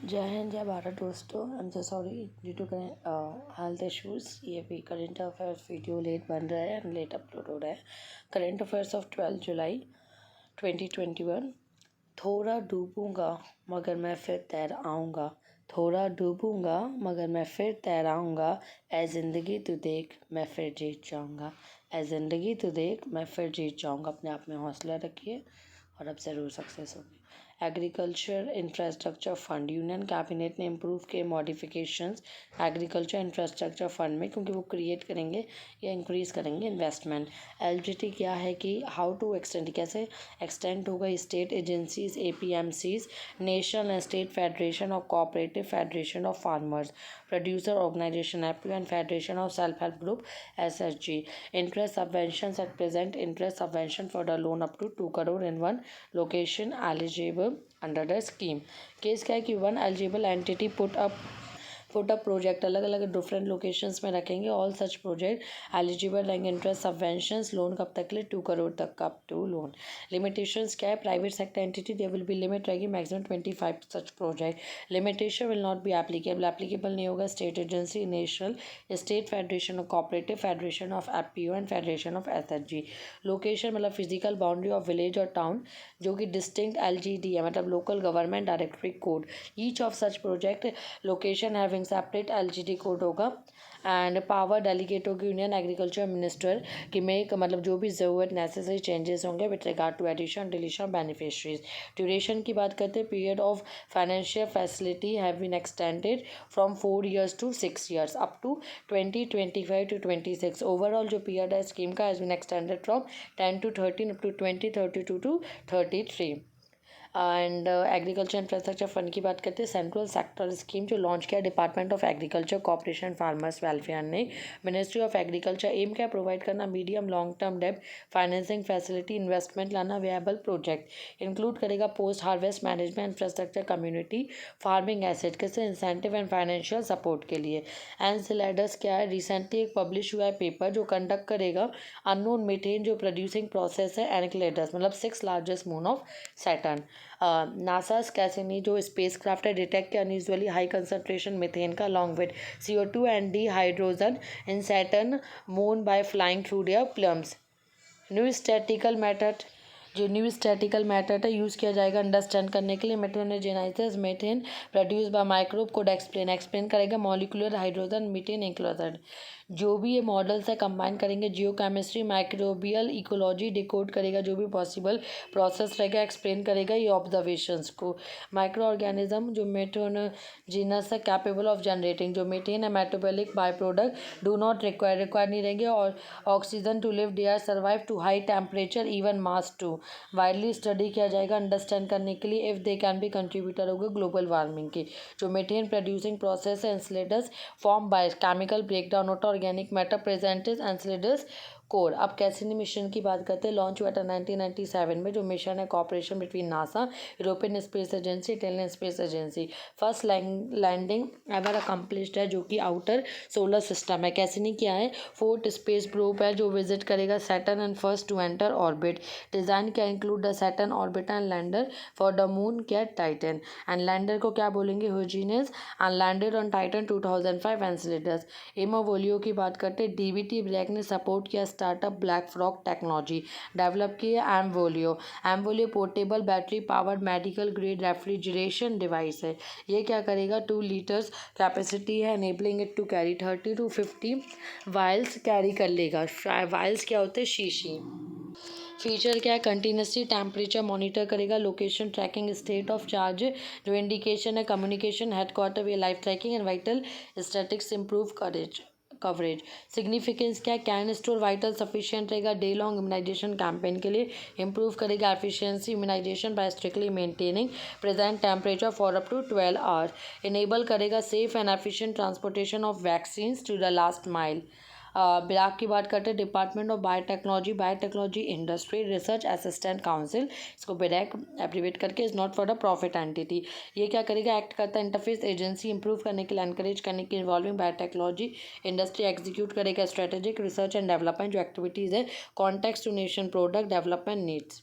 जय हिंद जय भारत दोस्तों। I am so sorry due to health issues ये भी करंट अफेयर्स वीडियो लेट बन रहा है एंड लेट अपलोड हो रहा है। करंट अफेयर्स ऑफ 12 जुलाई 2021। थोड़ा डूबूंगा मगर मैं फिर तैर आऊँगा, थोड़ा डूबूंगा मगर मैं फिर तैर आऊँगा, ऐ ज़िंदगी तू देख मैं फिर जीत जाऊँगा, ऐ ज़िंदगी तू देख मैं फिर जीत जाऊँगा। अपने आप में हौसला रखिए और अब ज़रूर सक्सेस होगी। Agriculture infrastructure fund, union cabinet ने इम्प्रूव किए मॉडिफिकेशंस एग्रीकल्चर इंफ्रास्ट्रक्चर फंड में, क्योंकि वो क्रिएट करेंगे या इंक्रीज़ करेंगे इन्वेस्टमेंट। एलजीटी क्या है कि हाउ टू एक्सटेंड, कैसे एक्सटेंड होगा state agencies APMCs, national and state federation of cooperative federation of farmers producer organisation APO and federation of self help group SHG. Interest subventions at present, interest subvention for the loan up to 2 crore in one location eligible under the scheme. Case क्या है कि one eligible entity put up project अलग अलग different locations में रखेंगे। All such project eligible रहेंगे interest सबवेंशंस। Loan कब तक के लिए 2 करोड़ तक का अप टू लोन। लिमिटेशंस क्या है, private sector entity there will be limit रहेगी maximum 25 such project. Limitation will not be applicable नहीं होगा state agency, national state federation of cooperative federation of APO and federation of SHG. Location मतलब physical boundary of village और town जो कि distinct LGD है, मतलब local government directory code. Each of such project location having separate LGD code होगा। And power delegate होगी union agriculture minister कि make, मतलब जो भी ज़रूरत नेसेसरी चेंजेस होंगे with regard to addition deletion beneficiaries. Duration की बात करते हैं, period of financial facility have been extended from 4 years to 6 years up to 2025 to 26। Overall जो पीरियड है स्कीम का has been extended from 10 to 13 up to 2032 to 33। And agriculture infrastructure fund की बात करते हैं, सेंट्रल सेक्टर स्कीम जो launch किया department of agriculture corporation farmers welfare ने। मिनिस्ट्री ऑफ एग्रीकल्चर एम क्या प्रोवाइड करना, मीडियम लॉन्ग टर्म डेब्ट फाइनेंसिंग फैसिलिटी इन्वेस्टमेंट लाना, वेएबल प्रोजेक्ट इंक्लूड करेगा post harvest management infrastructure community farming asset कैसे इंसेंटिव एंड फाइनेंशियल सपोर्ट के लिए। एनसिलेडस क्या है, रिसेंटली एक पब्लिश हुआ है पेपर जो कंडक्ट करेगा अननोन मीथेन जो प्रोड्यूसिंग प्रोसेस है एनक्लेडस, मतलब 6 largest moon of Saturn. NASA Cassini जो स्पेस क्राफ्ट है डिटेक्ट के अनयूजुअली हाई कंसनट्रेशन मीथेन का along with CO2 and dihydrogen in Saturn moon by flying through their plumes. New statistical method, जो new statistical method है use किया जाएगा understand करने के लिए methanogenesis methane produce by microbe code explain करेगा molecular hydrogen methane inclusion. जो भी ये मॉडल्स है कंबाइन करेंगे जियो केमिस्ट्री माइक्रोबियल इकोलॉजी डिकोड करेगा जो भी पॉसिबल प्रोसेस रहेगा एक्सप्लेन करेगा ये ऑब्जर्वेशंस को। माइक्रो ऑर्गेनिज्म जो मेथेनोजेनस है कैपेबल ऑफ जनरेटिंग, जो मीथेन है metabolic by product do not require नहीं रहेंगे और oxygen to live, they are survive to high temperature even mass to. Widely study किया जाएगा अंडरस्टैंड करने के लिए if they can be contributor होगा ग्लोबल वार्मिंग के। जो मीथेन प्रोड्यूसिंग प्रोसेस है insulators form by chemical breakdown होता है ऑर्गेनिक मैटर प्रेजेंटेज एंसलिडस कोर। अब कैसिनी मिशन की बात करते हैं, लॉन्च हुआ था 1997 में। जो मिशन है cooperation between NASA, European space agency, Italian space agency. First landing ever accomplished है जो कि आउटर सोलर सिस्टम है। कैसिनी क्या है, फोर्थ स्पेस प्रोब है जो विजिट करेगा Saturn and first to enter orbit. Design क्या include the Saturn orbiter and lander for the moon क्या टाइटन एंड लैंडर को क्या बोलेंगे Huygens and landed on Titan 2005 Enceladus. Emvolio की बात करते हैं, डीवीटी ब्लैक ने सपोर्ट किया startup Blackfrog technology develop की है। Emvolio portable battery powered medical grade refrigeration device है। ये क्या करेगा, 2 लीटर्स कैपेसिटी है enabling it to carry 30 to 50 vials carry कर लेगा। वाइल्स क्या होते हैं, शीशी। फीचर क्या है, कंटिन्यूसली टेम्परेचर मॉनिटर करेगा, location tracking, state of charge जो इंडिकेशन है, communication, headquarter way life tracking and vital statistics improve coverage. Significance क्या है, कैन स्टोर वाइटल सफिशिएंट रहेगा डे लॉन्ग इम्यूनाइजेशन कैंपेन के लिए। इंप्रूव करेगा efficiency immunisation by strictly maintaining present temperature for up to 12 hours. Enable करेगा safe and efficient transportation of vaccines to the last mile. BIRAC की बात करते हैं, department of biotechnology industry research assistant council, इसको brake abbreviate करके, is not for the profit entity. ये क्या करेगा, एक्ट करता है इंटरफेस एजेंसी इंप्रूव करने के लिए, एनकरेज करने के इन्वॉल्विंग बायोटेक्नोलॉजी इंडस्ट्री, एग्जीक्यूट करेगा स्ट्रेटेजिक रिसर्च एंड डेवलपमेंट जो एक्टिविटीज़ है context to nation product development needs.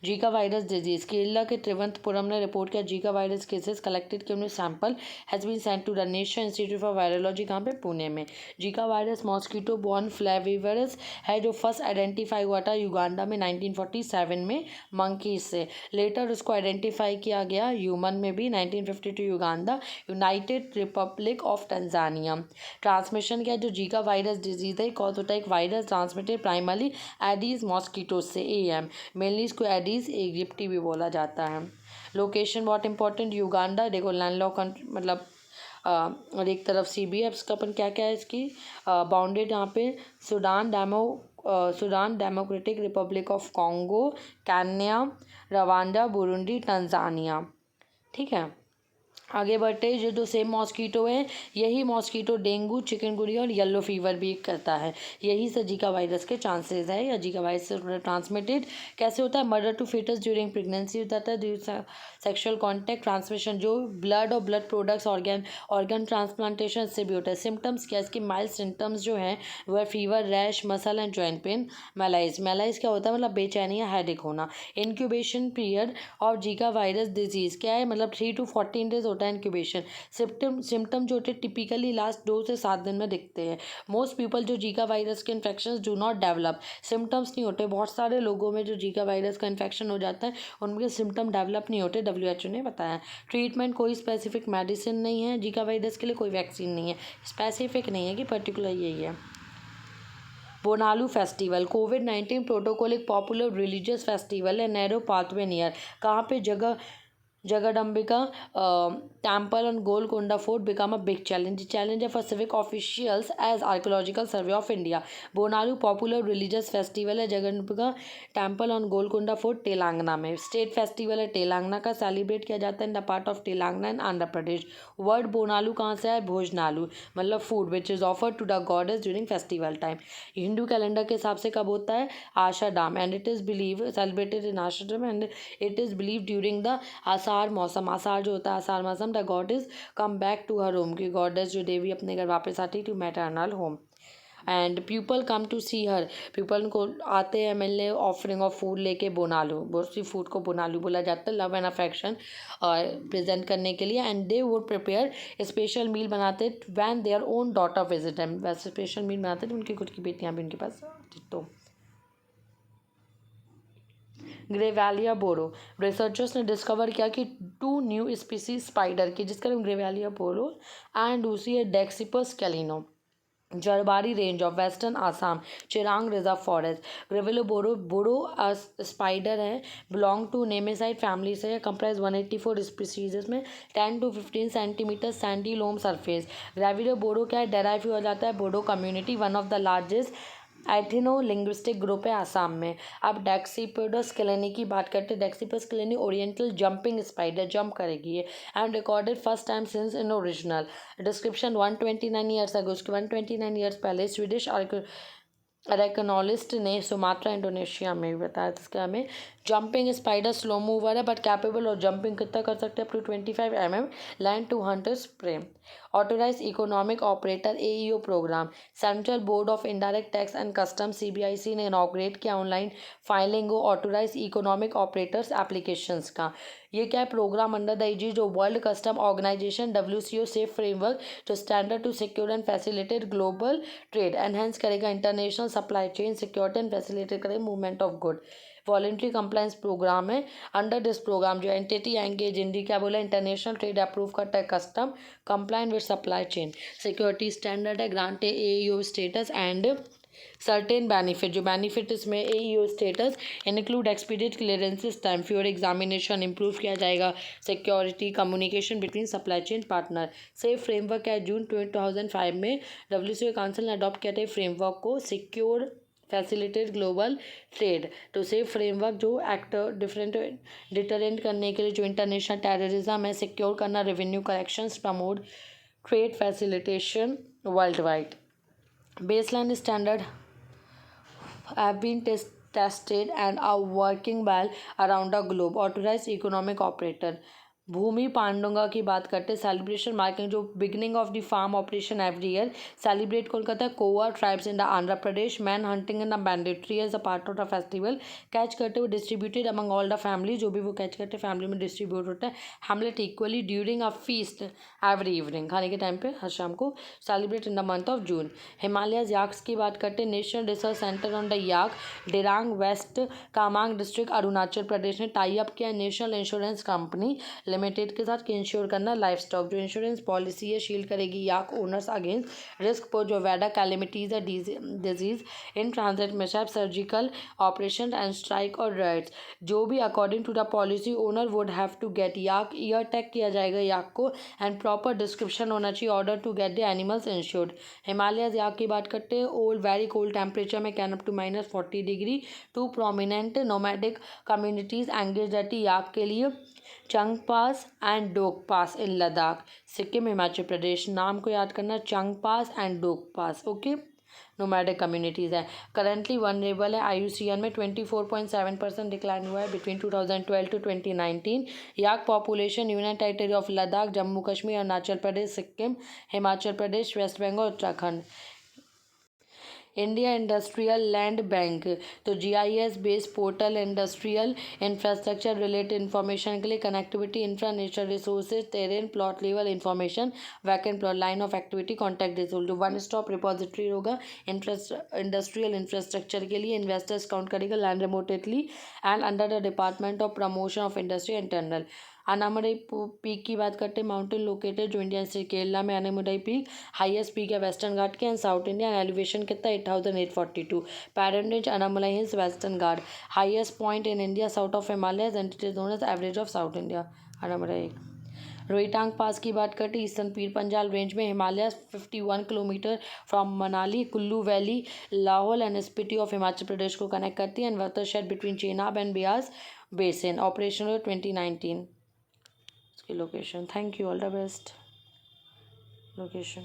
Zika virus disease, Kerala के त्रिवंतपुरम ने रिपोर्ट किया जीका वायरस केसेस कलेक्टेड के sample has been sent to the national institute for virology, कहाँ पे, पुणे में। Zika virus mosquito borne flavivirus है जो फर्स्ट आइडेंटिफाई हुआ था युगांडा में 1947 में मंकीज से। लेटर उसको आइडेंटिफाई किया गया ह्यूमन में भी 1952 Uganda, united republic of Tanzania. Transmission क्या है, जो जीका वायरस डिजीज है कॉज होता है एक virus transmitted primarily Aedes mosquito से, एएम मेनली इसको एडीज एगिप्टी भी बोला जाता है। लोकेशन बहुत इंपॉर्टेंट, युगांडा देखो लैंडलॉक कंट्री मतलब और एक तरफ सीबीएफ इसका अपन क्या क्या है इसकी बाउंडेड यहाँ पे Sudan democratic Republic of Congo, Kenya, Rwanda, Burundi, Tanzania. ठीक है, आगे बढ़ते जो सेम मॉस्कीटो है यही मॉस्कीटो डेंगू, चिकनगुनिया और येलो फीवर भी करता है। यही से जीका वायरस के चांसेस है, या जीका वायरस से ट्रांसमिटेड कैसे होता है, mother to foetus during pregnancy होता है, सेक्शुअल कॉन्टैक्ट, ट्रांसमिशन जो ब्लड और ब्लड प्रोडक्ट्स ऑर्गन ट्रांसप्लांटेशन से भी होता है। सिम्टम्स क्या, इसके माइल्ड सिम्टम्स जो हैं वह fever, rash, muscle and joint pain. Malice क्या होता है, मतलब बेचैनी या हेडेक होना। Incubation period of Zika virus disease क्या है, मतलब 3 to 14 डेज होता है इंक्यूबेशन। सिम्टम जो होते हैं टिपिकली लास्ट 2 से 7 दिन में दिखते हैं। मोस्ट पीपल जो जीका वायरस के infection do not develop, symptoms नहीं होते। बहुत सारे लोगों में जो जीका वायरस का इन्फेक्शन हो जाता है उनके सिम्टम डेवलप नहीं होते, WHO ने बताया। ट्रीटमेंट कोई स्पेसिफिक मेडिसिन नहीं है जीका वायरस के लिए, कोई वैक्सीन नहीं है, स्पेसिफिक नहीं है कि पर्टिकुलर यही है। बोनालू फेस्टिवल, कोविड-19 प्रोटोकॉल एक पॉपुलर रिलीजियस फेस्टिवल है, नैरो पाथवे नियर, कहाँ पे, Jagadambika temple on Golconda fort become a big challenge for civic officials as archaeological survey of India. Bonalu popular religious festival है, Jagadambika temple on Golconda fort Telangana में। स्टेट फेस्टिवल है तेलंगाना का, celebrate किया जाता है in the part of Telangana and Andhra Pradesh. Word Bonalu कहाँ से है, भोजनालू मतलब food which is offered to the goddess during festival time. Hindu calendar के हिसाब से कब होता है, Ashadha, and it is believe celebrated in Ashadha and it is believe during the Ashadha मौसम। आषाढ़ जो होता है आषाढ़ मौसम, the goddess come back to her home, की गॉडेस जो देवी अपने घर वापस आती to maternal home. And people come to see her, people को आते हैं मिलने, ऑफरिंग ऑफ फूड लेके। बोनालू, बहुत फूड को बोनालू बोला जाता है, लव एंड अफेक्शन और प्रेजेंट करने के लिए। And they would prepare special meal बनाते when their own daughter visit them, वैसे स्पेशल मील बनाते थे उनकी खुद की बेटियाँ भी उनके पास। तो ग्रेवालिया बोरो, रिसर्चर्स ने डिस्कवर किया कि 2 न्यू स्पीसीज स्पाइडर की, जिसका नाम ग्रेवालिया बोरो एंड दूसरी है डेक्सिपस कैलिनो, Jarbari range of western Assam, Chirang reserve forest. ग्रेवेलो बोरो स्पाइडर है, बिलोंग टू नेमेसाइड फैमिली से, कंप्राइज 184 स्पीसीज में 10 to 15 centimetre sandy loam surface. ग्रेविलो बोरो क्या है, डेराइव हो जाता है Bodo community, one of the largest ethno linguistic group है आसाम में। अब डेक्सीपोडस क्लेनी की बात करते हैं। डेक्सीपोडस क्लेनी ओरिएंटल जंपिंग स्पाइडर, जंप करेगी ये, and recorded first time since in original description 129 years ago, उसके 129 ईयर्स पहले स्वीडिश अरेकनोलिस्ट ने सुमात्रा इंडोनेशिया में भी बताया था। इसके हमें जंपिंग स्पाइडर स्लो मूवर है बट कैपेबल और जंपिंग कितना कर सकते हैं, up to 25 mm land to hunters prey. Authorise economic operator AEO programme, central board of indirect tax and custom CBIC ने इनॉग्रेट किया online filing authorise economic operators applications का। ये क्या है, प्रोग्राम अंडर द एजी जो world custom organisation WCO safe framework जो standard to secure and facilitate global trade, enhance करेगा international supply chain security and facilitate करेगा movement of good. Voluntary compliance programme है। Under this programme जो entity engage इंडी क्या बोला, international trade approve करता है custom compliant with supply chain security standard है, grant AEO status and certain benefit. जो बेनिफिट इसमें AEO status include expedite clearances time, fewer examination improve किया जाएगा, security communication between supply chain partner. Safe framework है, June 2005 में WCO council ने adopt किया था फ्रेमवर्क को, सिक्योर फैसिलिटेट ग्लोबल ट्रेड। तो सेफ फ्रेमवर्क जो एक्टर डिफरेंट डिटरेंट करने के लिए, जो इंटरनेशनल टेररिज्म है सिक्योर करना, revenue collections, promote trade facilitation world wide. Baseline standard have been tested and are working well around the globe. Authorized economic operator Bhumi Pandunga की बात करते हैं, सेलिब्रेशन मार्किंग जो beginning of the farm operation every year, celebrate कोलकाता Koya tribes in the Andhra Pradesh, man hunting in the mandatory as a part of the festival, catch करते हुए distributed among all the family, जो भी वो कैच करते हैं family में डिस्ट्रीब्यूट होता है, hamlet equally during a feast every evening, खाने के टाइम पे हर शाम को, celebrate in the month of June. Himalayas yaks की बात करते हैं, national research centre on the yak, Dirang west Kameng district Arunachal Pradesh ने टाई अप किया नेशनल इंश्योरेंस कंपनी लिमिटेड के साथ कि इंश्योर करना लाइफ स्टॉक, जो इंश्योरेंस पॉलिसी है शील्ड करेगी yak owners against risk for जो वैडा कैलेमिटीज या disease in transit mishap, surgical operation and strike और राइट्स, जो भी according to the policy owner would have to get yak ear tag किया जाएगा याक को, एंड प्रॉपर डिस्क्रिप्शन होना चाहिए order to get the animals insured. Himalayas yak की बात करते हैं, ओल्ड वेरी कोल्ड टेम्परेचर में can up to -40 degree, two prominent nomadic communities engage at yak के लिए, चंग पास एंड डोक पास इन लद्दाख, सिक्किम हिमाचल प्रदेश, नाम को याद करना चंग pass and Dok pass, okay, nomadic communities है। करंटली वनरेबल है, IUCN में 24.7% डिक्लाइन हुआ है between 2012 to 2019। Yak population union territory of Ladakh, Jammu Kashmir, Arunachal Pradesh, Sikkim, Himachal Pradesh, West Bengal, Uttarakhand. India industrial land bank, तो GIS based portal industrial infrastructure related information के लिए, connectivity, infra, natural resources, terrain, plot level information, vacant plot, line of activity, contact detail, जो one stop repository होगा industrial infrastructure के लिए, investors count करेगा land remotely and under the department of promotion of industry internal. Anamudi peak की बात करते हैं, mountain located जो इंडिया से केरला में, अनामडई पीक हाईएस्ट पीक है वेस्टर्न घाट के एंड साउथ इंडिया, एलिवेशन कितना 8842, parentage Anamalai hills western Ghat, highest point in India south of Himalayas and it is known as Everest of south India, Anamudi. Rohtang pass की बात करते eastern Pir Panjal range में, Himalaya 51 kilometre from Manali, Kullu valley, Lahaul and Spiti of Himachal Pradesh को connect करती है, and watershed between Chenab and Beas basin, operational 2019 इसकी location. Thank you, all the best. Location.